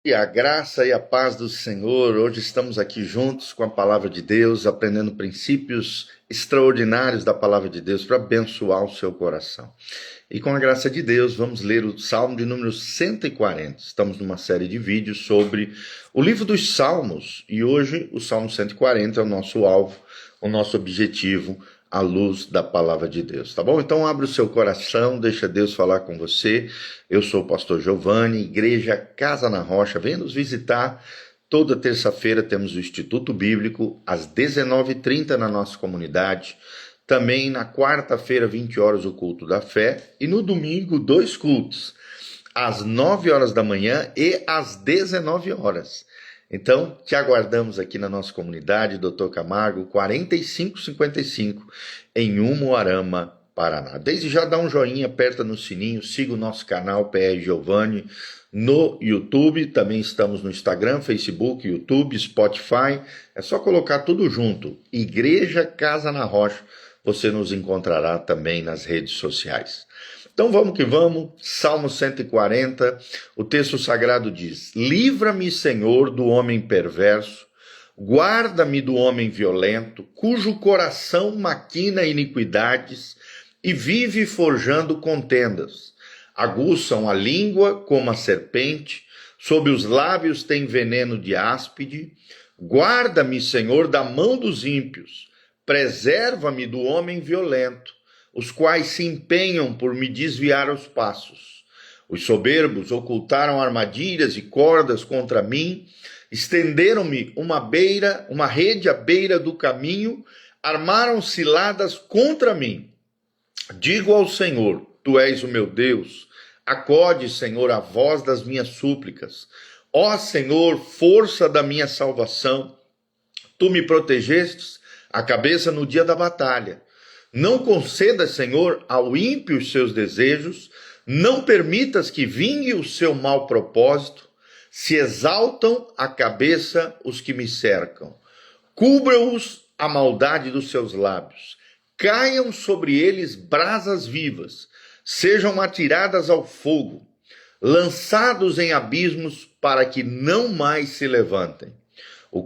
E a graça e a paz do Senhor, hoje estamos aqui juntos com a palavra de Deus, aprendendo princípios extraordinários da palavra de Deus para abençoar o seu coração. E com a graça de Deus, vamos ler o Salmo de número 140. Estamos numa série de vídeos sobre o livro dos Salmos e hoje o Salmo 140 é o nosso alvo, o nosso objetivo, à luz da palavra de Deus, tá bom? Então abre o seu coração, deixa Deus falar com você. Eu sou o pastor Giovanni, Igreja Casa na Rocha. Venha nos visitar. Toda terça-feira temos o Instituto Bíblico, às 19h30 na nossa comunidade. Também na quarta-feira, 20 horas, o culto da fé. E no domingo, 2 cultos, às 9 horas da manhã e às 19 horas. Então, te aguardamos aqui na nossa comunidade, Dr. Camargo, 4555, em Umuarama, Paraná. Desde já dá um joinha, aperta no sininho, siga o nosso canal PR Giovanni no YouTube, também estamos no Instagram, Facebook, YouTube, Spotify, é só colocar tudo junto, Igreja Casa na Rocha, você nos encontrará também nas redes sociais. Então vamos que vamos, Salmo 140, o texto sagrado diz: livra-me, Senhor, do homem perverso, guarda-me do homem violento, cujo coração maquina iniquidades e vive forjando contendas. Aguçam a língua como a serpente, sob os lábios tem veneno de áspide. Guarda-me, Senhor, da mão dos ímpios, preserva-me do homem violento, os quais se empenham por me desviar os passos. Os soberbos ocultaram armadilhas e cordas contra mim, estenderam-me uma rede à beira do caminho, armaram ciladas contra mim. Digo ao Senhor: Tu és o meu Deus, acode, Senhor, a voz das minhas súplicas. Ó Senhor, força da minha salvação, Tu me protegestes a cabeça no dia da batalha. Não concedas, Senhor, ao ímpio os seus desejos, não permitas que vingue o seu mau propósito. Se exaltam a cabeça os que me cercam. Cubra-os a maldade dos seus lábios. Caiam sobre eles brasas vivas. Sejam atiradas ao fogo, lançados em abismos para que não mais se levantem. O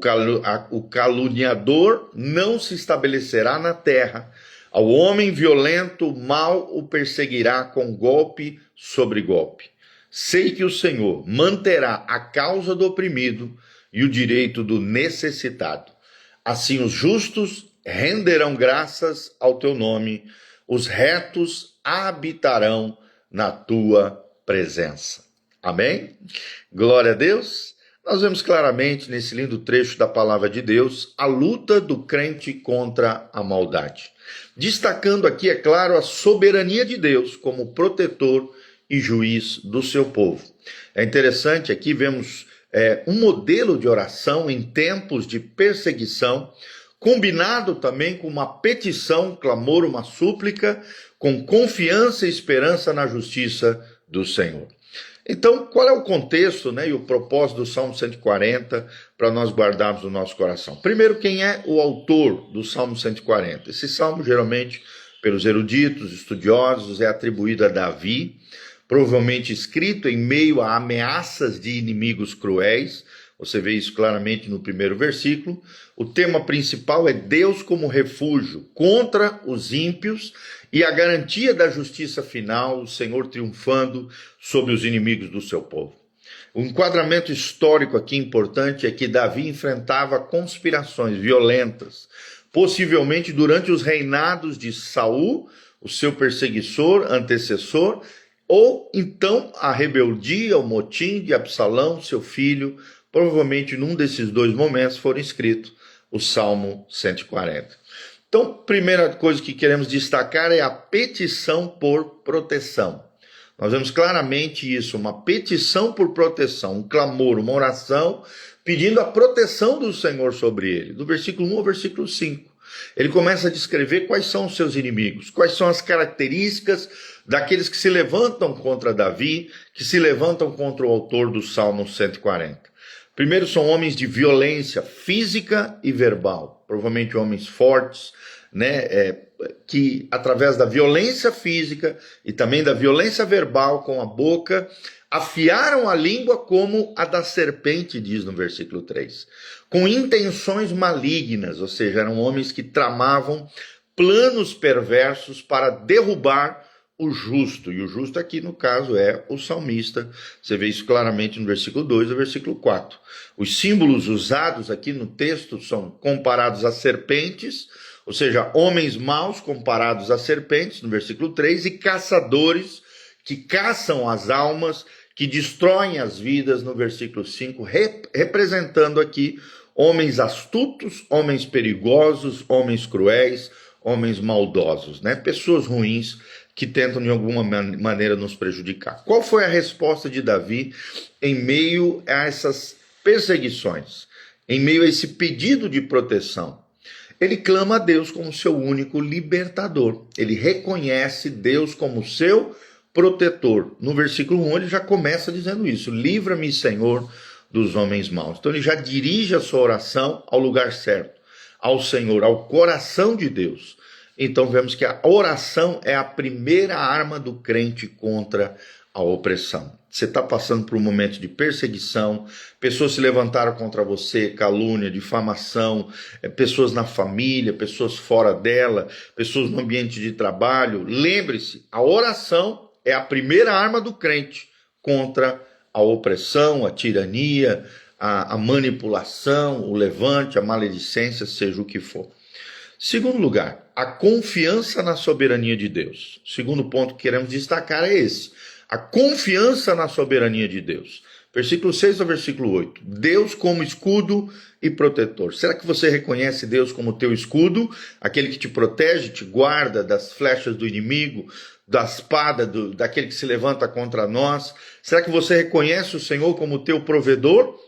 caluniador não se estabelecerá na terra. Ao homem violento, o mal o perseguirá com golpe sobre golpe. Sei que o Senhor manterá a causa do oprimido e o direito do necessitado. Assim os justos renderão graças ao teu nome, os retos habitarão na tua presença. Amém? Glória a Deus. Nós vemos claramente nesse lindo trecho da palavra de Deus a luta do crente contra a maldade. Destacando aqui, é claro, a soberania de Deus como protetor e juiz do seu povo. É interessante, aqui vemos um modelo de oração em tempos de perseguição, combinado também com uma petição, um clamor, uma súplica, com confiança e esperança na justiça do Senhor. Então, qual é o contexto, e o propósito do Salmo 140 para nós guardarmos no nosso coração? Primeiro, quem é o autor do Salmo 140? Esse salmo, geralmente, pelos eruditos, estudiosos, é atribuído a Davi, provavelmente escrito em meio a ameaças de inimigos cruéis. Você vê isso claramente no primeiro versículo. O tema principal é Deus como refúgio contra os ímpios e a garantia da justiça final, o Senhor triunfando sobre os inimigos do seu povo. O enquadramento histórico aqui importante é que Davi enfrentava conspirações violentas, possivelmente durante os reinados de Saul, o seu perseguidor, antecessor, ou então a rebeldia, o motim de Absalão, seu filho. Provavelmente num desses dois momentos foram escritos o Salmo 140. Então, primeira coisa que queremos destacar é a petição por proteção. Nós vemos claramente isso, uma petição por proteção, um clamor, uma oração, pedindo a proteção do Senhor sobre ele. Do versículo 1 ao versículo 5. Ele começa a descrever quais são os seus inimigos, quais são as características daqueles que se levantam contra Davi, que se levantam contra o autor do Salmo 140. Primeiro, são homens de violência física e verbal, provavelmente homens fortes, que através da violência física e também da violência verbal com a boca Afiaram a língua como a da serpente, diz no versículo 3, com intenções malignas, ou seja, eram homens que tramavam planos perversos para derrubar o justo. E o justo aqui, no caso, é o salmista. Você vê isso claramente no versículo 2 e no versículo 4. Os símbolos usados aqui no texto são comparados a serpentes, ou seja, homens maus comparados a serpentes, no versículo 3, e caçadores que caçam as almas, que destroem as vidas, no versículo 5, representando aqui homens astutos, homens perigosos, homens cruéis, homens maldosos, né? Pessoas ruins que tentam de alguma maneira nos prejudicar. Qual foi a resposta de Davi em meio a essas perseguições, em meio a esse pedido de proteção? Ele clama a Deus como seu único libertador. Ele reconhece Deus como seu protetor. No versículo 1 ele já começa dizendo isso: livra-me, Senhor, dos homens maus. Então ele já dirige a sua oração ao lugar certo, ao Senhor, ao coração de Deus. Então vemos que a oração é a primeira arma do crente contra a opressão. Você está passando por um momento de perseguição, pessoas se levantaram contra você, calúnia, difamação, pessoas na família, pessoas fora dela, pessoas no ambiente de trabalho. Lembre-se, a oração é a primeira arma do crente contra a opressão, a tirania, a manipulação, o levante, a maledicência, seja o que for. Segundo lugar, a confiança na soberania de Deus. O segundo ponto que queremos destacar é esse: a confiança na soberania de Deus. Versículo 6 ao versículo 8. Deus como escudo e protetor. Será que você reconhece Deus como teu escudo? Aquele que te protege, te guarda das flechas do inimigo, da espada daquele que se levanta contra nós? Será que você reconhece o Senhor como teu provedor?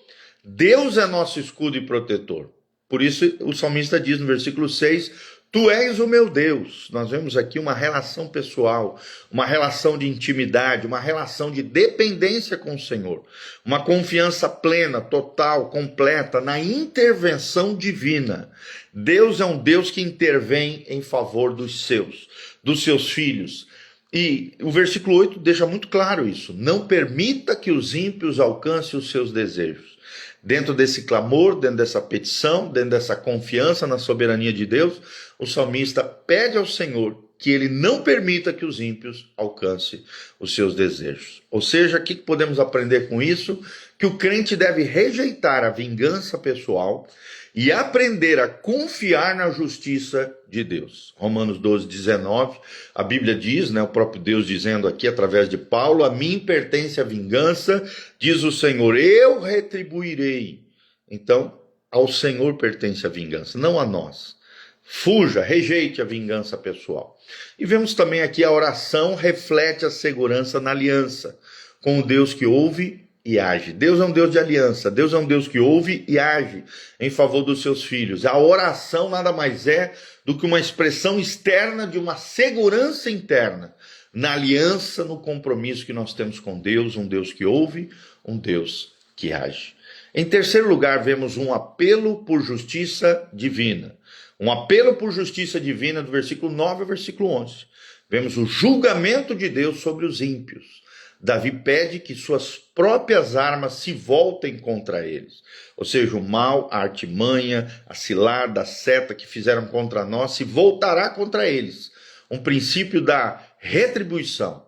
Deus é nosso escudo e protetor. Por isso o salmista diz no versículo 6, tu és o meu Deus. Nós vemos aqui uma relação pessoal, uma relação de intimidade, uma relação de dependência com o Senhor. Uma confiança plena, total, completa na intervenção divina. Deus é um Deus que intervém em favor dos seus filhos. E o versículo 8 deixa muito claro isso. Não permita que os ímpios alcancem os seus desejos. Dentro desse clamor, dentro dessa petição, dentro dessa confiança na soberania de Deus, o salmista pede ao Senhor que ele não permita que os ímpios alcancem os seus desejos. Ou seja, o que podemos aprender com isso? Que o crente deve rejeitar a vingança pessoal e aprender a confiar na justiça de Deus. Romanos 12, 19, a Bíblia diz, o próprio Deus dizendo aqui através de Paulo, a mim pertence a vingança, diz o Senhor, eu retribuirei. Então, ao Senhor pertence a vingança, não a nós. Fuja, rejeite a vingança pessoal. E vemos também aqui a oração reflete a segurança na aliança com o Deus que ouve e age. Deus é um Deus de aliança, Deus é um Deus que ouve e age em favor dos seus filhos. A oração nada mais é do que uma expressão externa de uma segurança interna na aliança, no compromisso que nós temos com Deus, um Deus que ouve, um Deus que age. Em terceiro lugar, vemos um apelo por justiça divina. Um apelo por justiça divina do versículo 9 ao versículo 11. Vemos o julgamento de Deus sobre os ímpios. Davi pede que suas próprias armas se voltem contra eles. Ou seja, o mal, a artimanha, a cilada, a seta que fizeram contra nós se voltará contra eles. Um princípio da retribuição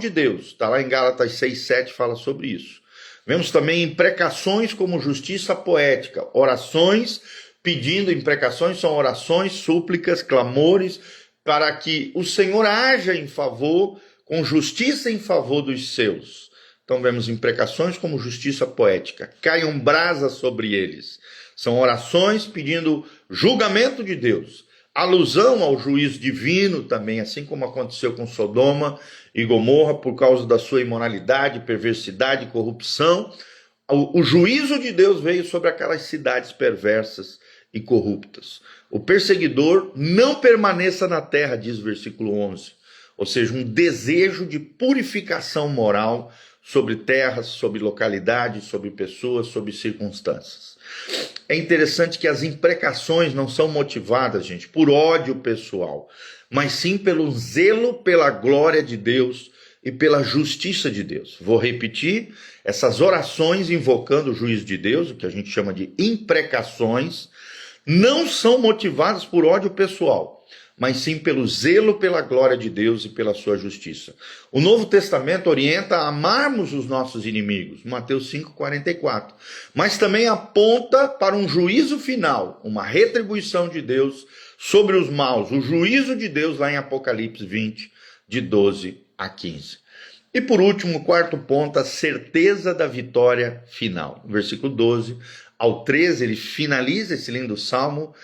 de Deus. Está lá em Gálatas 6, 7, fala sobre isso. Vemos também imprecações como justiça poética. Orações pedindo, imprecações são orações, súplicas, clamores, para que o Senhor haja em favor, com justiça em favor dos seus. Então vemos imprecações como justiça poética. Caiam brasas sobre eles. São orações pedindo julgamento de Deus. Alusão ao juízo divino também, assim como aconteceu com Sodoma e Gomorra, por causa da sua imoralidade, perversidade e corrupção. O juízo de Deus veio sobre aquelas cidades perversas e corruptas. O perseguidor não permaneça na terra, diz o versículo 11. Ou seja, um desejo de purificação moral sobre terras, sobre localidades, sobre pessoas, sobre circunstâncias. É interessante que as imprecações não são motivadas, gente, por ódio pessoal, mas sim pelo zelo pela glória de Deus e pela justiça de Deus. Vou repetir, essas orações invocando o juízo de Deus, o que a gente chama de imprecações, não são motivadas por ódio pessoal, mas sim pelo zelo pela glória de Deus e pela sua justiça. O Novo Testamento orienta a amarmos os nossos inimigos, Mateus 5,44, mas também aponta para um juízo final, uma retribuição de Deus sobre os maus, o juízo de Deus lá em Apocalipse 20, de 12 a 15. E por último, o quarto ponto, a certeza da vitória final. No versículo 12 ao 13, ele finaliza esse lindo salmo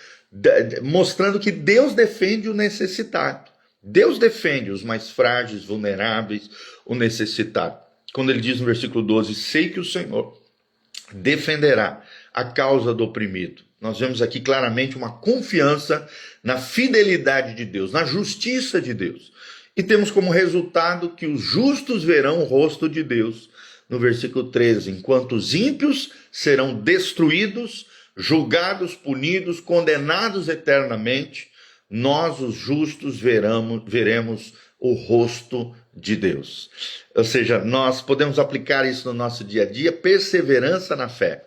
mostrando que Deus defende o necessitado. Deus defende os mais frágeis, vulneráveis, o necessitado. Quando ele diz no versículo 12, sei que o Senhor defenderá a causa do oprimido. Nós vemos aqui claramente uma confiança na fidelidade de Deus, na justiça de Deus. E temos como resultado que os justos verão o rosto de Deus. No versículo 13, enquanto os ímpios serão destruídos, julgados, punidos, condenados eternamente, nós, os justos, veremos o rosto de Deus. Ou seja, nós podemos aplicar isso no nosso dia a dia, perseverança na fé.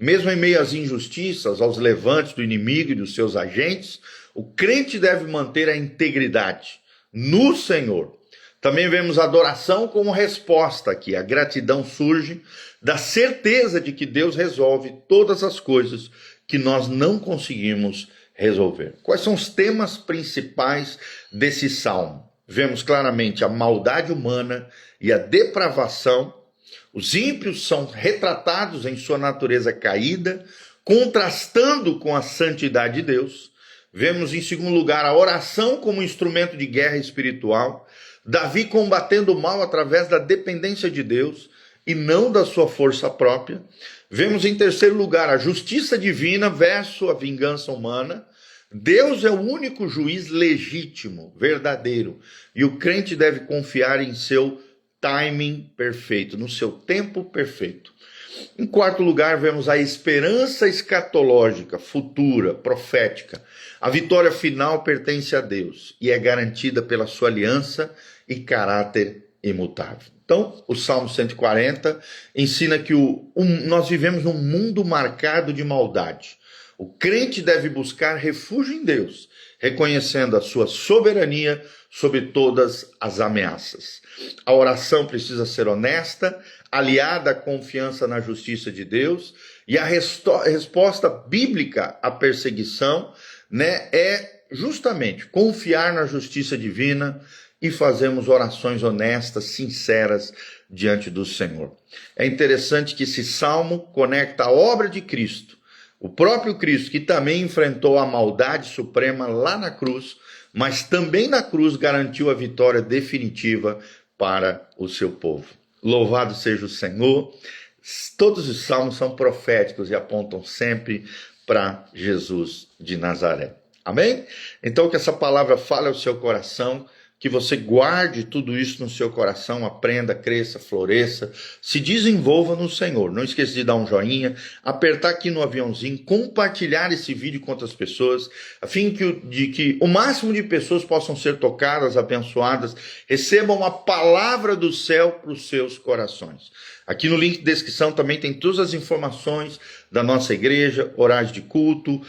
Mesmo em meio às injustiças, aos levantes do inimigo e dos seus agentes, o crente deve manter a integridade no Senhor. Também vemos a adoração como resposta aqui. A gratidão surge da certeza de que Deus resolve todas as coisas que nós não conseguimos resolver. Quais são os temas principais desse salmo? Vemos claramente a maldade humana e a depravação. Os ímpios são retratados em sua natureza caída, contrastando com a santidade de Deus. Vemos, em segundo lugar, a oração como instrumento de guerra espiritual. Davi combatendo o mal através da dependência de Deus e não da sua força própria. Vemos, em terceiro lugar, a justiça divina versus a vingança humana. Deus é o único juiz legítimo, verdadeiro, e o crente deve confiar em seu timing perfeito, no seu tempo perfeito. Em quarto lugar, vemos a esperança escatológica, futura, profética. A vitória final pertence a Deus e é garantida pela sua aliança e caráter imutável. Então, o Salmo 140 ensina que nós vivemos num mundo marcado de maldade. O crente deve buscar refúgio em Deus, reconhecendo a sua soberania sobre todas as ameaças. A oração precisa ser honesta, aliada à confiança na justiça de Deus, e a resposta bíblica à perseguição, é justamente confiar na justiça divina e fazermos orações honestas, sinceras diante do Senhor. É interessante que esse salmo conecta a obra de Cristo, o próprio Cristo, que também enfrentou a maldade suprema lá na cruz, mas também na cruz garantiu a vitória definitiva para o seu povo. Louvado seja o Senhor. Todos os salmos são proféticos e apontam sempre para Jesus de Nazaré. Amém? Então que essa palavra fale ao seu coração, que você guarde tudo isso no seu coração, aprenda, cresça, floresça, se desenvolva no Senhor. Não esqueça de dar um joinha, apertar aqui no aviãozinho, compartilhar esse vídeo com outras pessoas, a fim de que o máximo de pessoas possam ser tocadas, abençoadas, recebam a palavra do céu para os seus corações. Aqui no link de descrição também tem todas as informações da nossa igreja, horários de culto,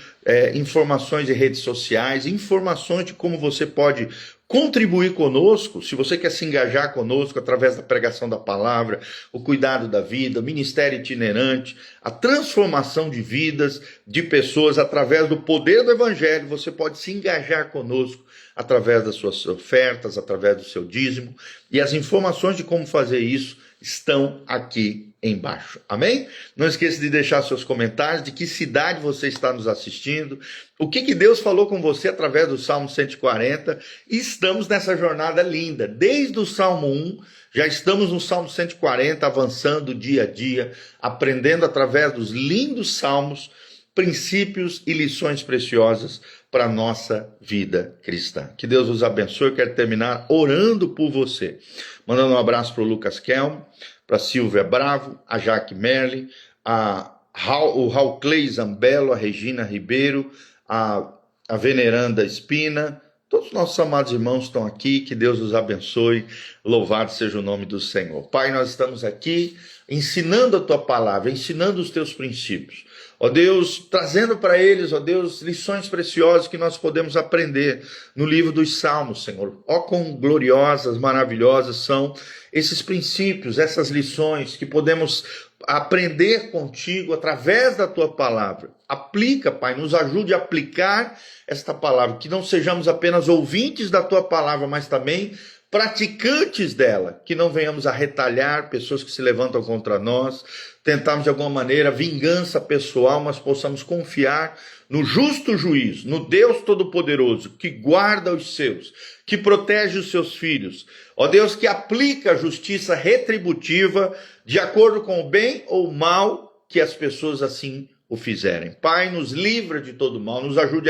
informações de redes sociais, informações de como você pode contribuir conosco, se você quer se engajar conosco através da pregação da palavra, o cuidado da vida, o ministério itinerante, a transformação de vidas, de pessoas através do poder do evangelho, você pode se engajar conosco através das suas ofertas, através do seu dízimo, e as informações de como fazer isso estão aqui embaixo. Amém? Não esqueça de deixar seus comentários, de que cidade você está nos assistindo, o que Deus falou com você através do Salmo 140. E estamos nessa jornada linda. Desde o Salmo 1, já estamos no Salmo 140, avançando dia a dia, aprendendo através dos lindos salmos, princípios e lições preciosas para a nossa vida cristã. Que Deus os abençoe. Eu quero terminar orando por você. Mandando um abraço para o Lucas Kelmo, para a Silvia Bravo, a Jaque Merli, o Raul Clay Zambello, a Regina Ribeiro, a Veneranda Espina, Todos os nossos amados irmãos estão aqui, que Deus os abençoe, louvado seja o nome do Senhor. Pai, nós estamos aqui ensinando a Tua palavra, ensinando os Teus princípios. Ó Deus, trazendo para eles, ó Deus, lições preciosas que nós podemos aprender no livro dos Salmos, Senhor. Ó quão gloriosas, maravilhosas são esses princípios, essas lições que podemos aprender contigo através da Tua palavra. Aplica, Pai, nos ajude a aplicar esta palavra, que não sejamos apenas ouvintes da Tua palavra, mas também praticantes dela, que não venhamos a retalhar pessoas que se levantam contra nós, tentarmos de alguma maneira vingança pessoal, mas possamos confiar no justo juízo, no Deus Todo-Poderoso, que guarda os seus, que protege os seus filhos. Ó Deus, que aplica a justiça retributiva de acordo com o bem ou o mal que as pessoas assim o fizerem. Pai, nos livra de todo mal, nos ajude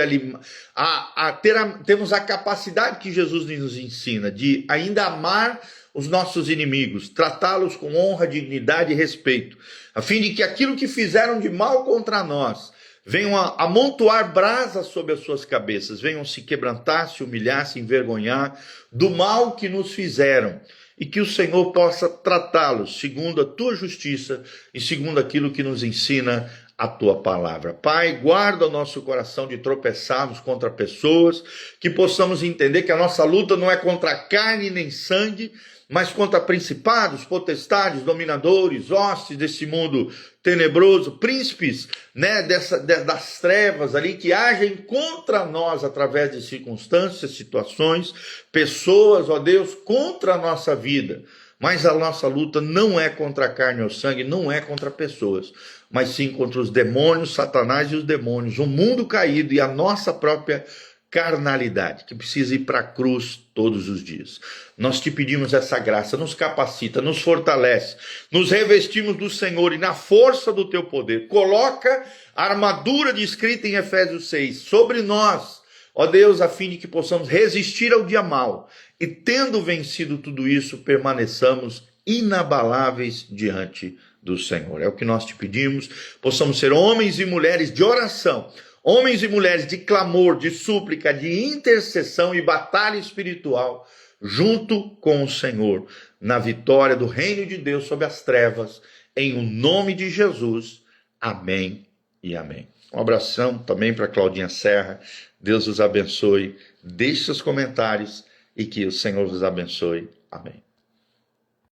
termos a capacidade que Jesus nos ensina de ainda amar os nossos inimigos, tratá-los com honra, dignidade e respeito, a fim de que aquilo que fizeram de mal contra nós venham a amontoar brasas sobre as suas cabeças, venham se quebrantar, se humilhar, se envergonhar do mal que nos fizeram, e que o Senhor possa tratá-los segundo a Tua justiça e segundo aquilo que nos ensina a Tua palavra. Pai, guarda o nosso coração de tropeçarmos contra pessoas, que possamos entender que a nossa luta não é contra carne nem sangue, mas contra principados, potestades, dominadores, hostes desse mundo tenebroso, príncipes, né, das trevas ali, que agem contra nós através de circunstâncias, situações, pessoas, ó Deus, contra a nossa vida. Mas a nossa luta não é contra a carne ou sangue, não é contra pessoas, mas sim contra os demônios, Satanás e os demônios, o mundo caído e a nossa própria carnalidade, que precisa ir para a cruz todos os dias. Nós te pedimos essa graça, nos capacita, nos fortalece, nos revestimos do Senhor e na força do teu poder. Coloca a armadura descrita em Efésios 6 sobre nós, ó Deus, a fim de que possamos resistir ao dia mau e, tendo vencido tudo isso, permaneçamos inabaláveis diante do Senhor. É o que nós te pedimos, possamos ser homens e mulheres de oração, homens e mulheres de clamor, de súplica, de intercessão e batalha espiritual, junto com o Senhor, na vitória do reino de Deus sobre as trevas, em o nome de Jesus. Amém e amém. Um abração também para Claudinha Serra. Deus os abençoe. Deixe seus comentários e que o Senhor os abençoe. Amém.